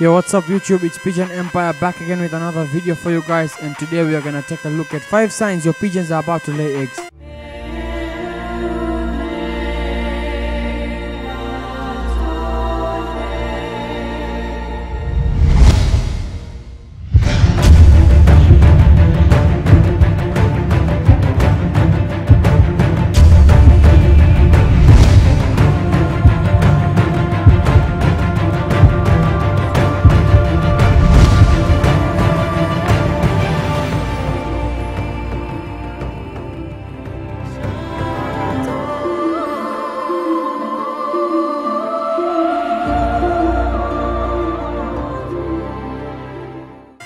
Yo, what's up YouTube? It's Pigeon Empire back again with another video for you guys, and today we are gonna take a look at 5 signs your pigeons are about to lay eggs.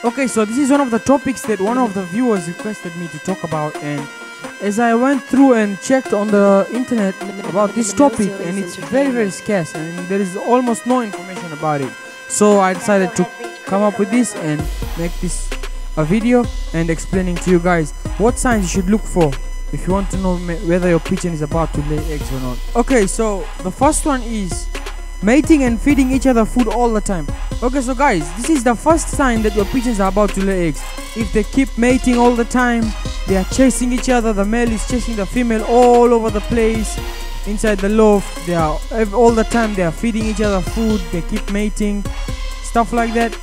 Okay, so this is one of the topics that one of the viewers requested me to talk about, and as I went through and checked on the internet about this topic, and it's very scarce and there is almost no information about it, so I decided to come up with this and make this a video and explaining to you guys what signs you should look for if you want to know whether your pigeon is about to lay eggs or not. Okay, so the first one is mating and feeding each other food all the time. Okay, so guys, this is the first sign that your pigeons are about to lay eggs. If they keep mating all the time, they are chasing each other, the male is chasing the female all over the place inside the loft, they are all the time they are feeding each other food, they keep mating, stuff like that,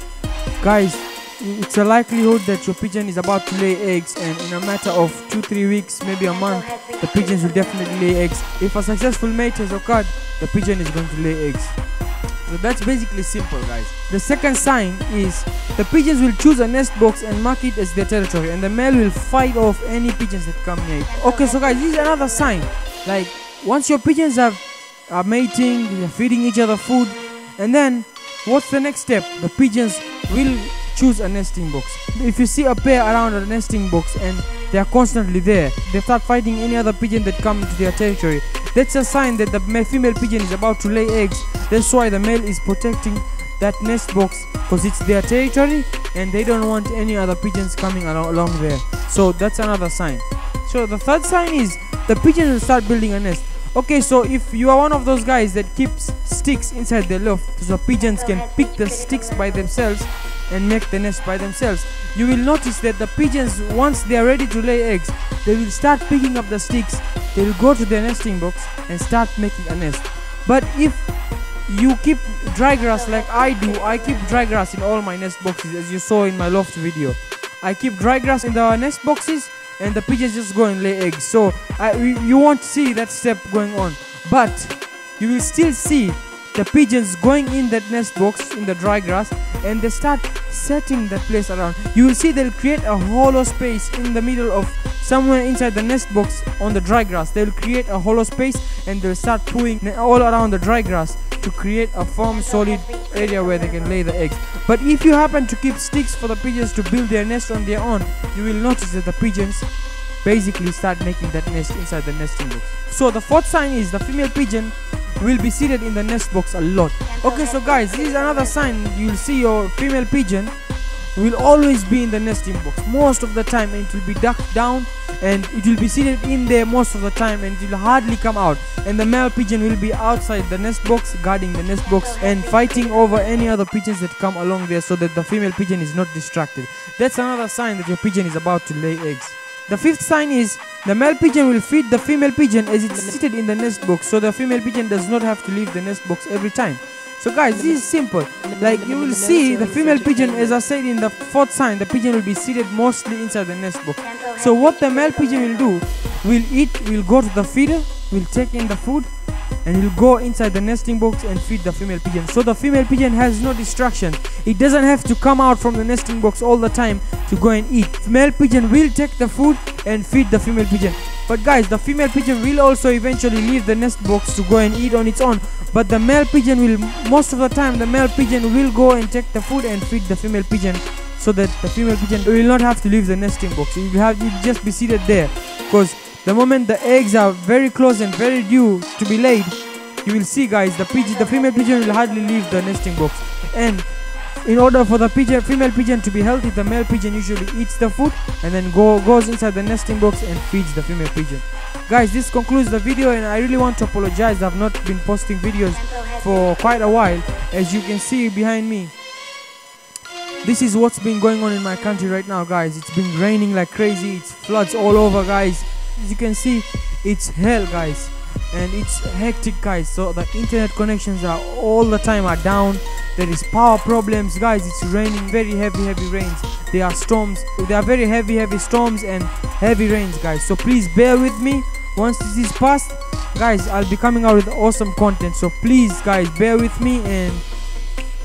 guys, it's a likelihood that your pigeon is about to lay eggs, and in a matter of 2-3 weeks, maybe a month, the pigeons will definitely lay eggs. If a successful mate has occurred, the pigeon is going to lay eggs. So that's basically simple, guys. The second sign is the pigeons will choose a nest box and mark it as their territory, and the male will fight off any pigeons that come near it. Okay, so guys, this is another sign. Like, once your pigeons are mating, they are feeding each other food, and then what's the next step? The pigeons will choose a nesting box. If you see a pair around a nesting box and they are constantly there, they start fighting any other pigeon that come into their territory, that's a sign that the female pigeon is about to lay eggs. That's why the male is protecting that nest box, because it's their territory and they don't want any other pigeons coming along there. So that's another sign. So the third sign is the pigeons will start building a nest. Okay, so if you are one of those guys that keeps sticks inside their loft so pigeons can pick the sticks by themselves and make the nest by themselves, you will notice that the pigeons, once they are ready to lay eggs, they will start picking up the sticks, they will go to their nesting box and start making a nest. But if you keep dry grass like I do, I keep dry grass in all my nest boxes, as you saw in my loft video. I keep dry grass in the nest boxes and the pigeons just go and lay eggs. So you won't see that step going on, but you will still see the pigeons going in that nest box in the dry grass, and they start setting that place around. You will see they'll create a hollow space in the middle of somewhere inside the nest box on the dry grass. They'll create a hollow space and they'll start pooing all around the dry grass to create a firm, solid area where they can lay the eggs. But if you happen to keep sticks for the pigeons to build their nest on their own, you will notice that the pigeons basically start making that nest inside the nesting box. So the fourth sign is the female pigeon will be seated in the nest box a lot. Okay, so guys, this is another sign. You'll see your female pigeon will always be in the nesting box most of the time, and it will be ducked down and it will be seated in there most of the time, and it will hardly come out, and the male pigeon will be outside the nest box guarding the nest box and fighting over any other pigeons that come along there so that the female pigeon is not distracted. That's another sign that your pigeon is about to lay eggs. The fifth sign is the male pigeon will feed the female pigeon as it's seated in the nest box, so the female pigeon does not have to leave the nest box every time. So guys, this is simple. Like, you will see the female pigeon, as I said in the fourth sign, the pigeon will be seated mostly inside the nest box. So what the male pigeon will do, will eat, will go to the feeder, will take in the food, and will go inside the nesting box and feed the female pigeon. So the female pigeon has no distraction. It doesn't have to come out from the nesting box all the time to go and eat. The male pigeon will take the food and feed the female pigeon. But guys, the female pigeon will also eventually leave the nest box to go and eat on its own. But the male pigeon will, most of the time, the male pigeon will go and take the food and feed the female pigeon, so that the female pigeon will not have to leave the nesting box. It will just be seated there, because the moment the eggs are very close and very due to be laid, you will see, guys, the female pigeon will hardly leave the nesting box. And in order for the female pigeon to be healthy, the male pigeon usually eats the food and then goes inside the nesting box and feeds the female pigeon. Guys, this concludes the video, and I really want to apologize. I've not been posting videos for quite a while. As you can see behind me, this is what's been going on in my country right now, guys. It's been raining like crazy. It's floods all over, guys. As you can see, it's hell, guys, and it's hectic, guys. So the internet connections are all the time are down. There is power problems, guys. It's raining very heavy rains. There are storms. There are very heavy storms and heavy rains, guys. So please bear with me. Once this is past, guys, I'll be coming out with awesome content. So please, guys, bear with me and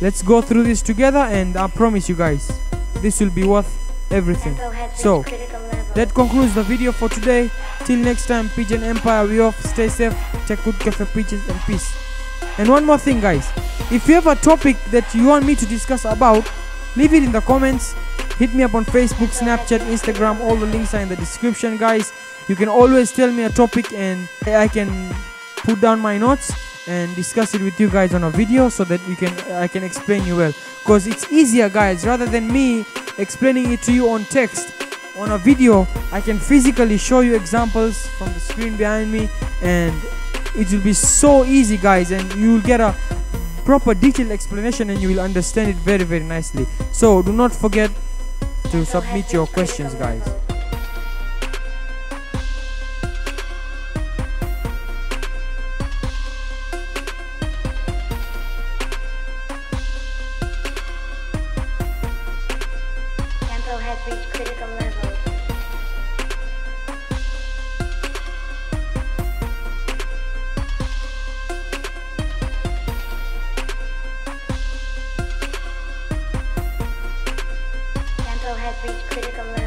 let's go through this together, and I promise you guys, this will be worth everything. So that concludes the video for today. Till next time, Pigeon Empire, we off. Stay safe, take good care for pigeons, and peace. And one more thing, guys, if you have a topic that you want me to discuss about, leave it in the comments. Hit me up on Facebook, Snapchat, Instagram. All the links are in the description, guys. You can always tell me a topic and I can put down my notes and discuss it with you guys on a video, so that I can explain you well, because it's easier, guys. Rather than me explaining it to you on text, on a video, I can physically show you examples from the screen behind me, and it will be so easy, guys, and you will get a proper detailed explanation and you will understand it very nicely. So do not forget to submit your questions, guys. Tempo has reached critical level. Tempo has reached critical level.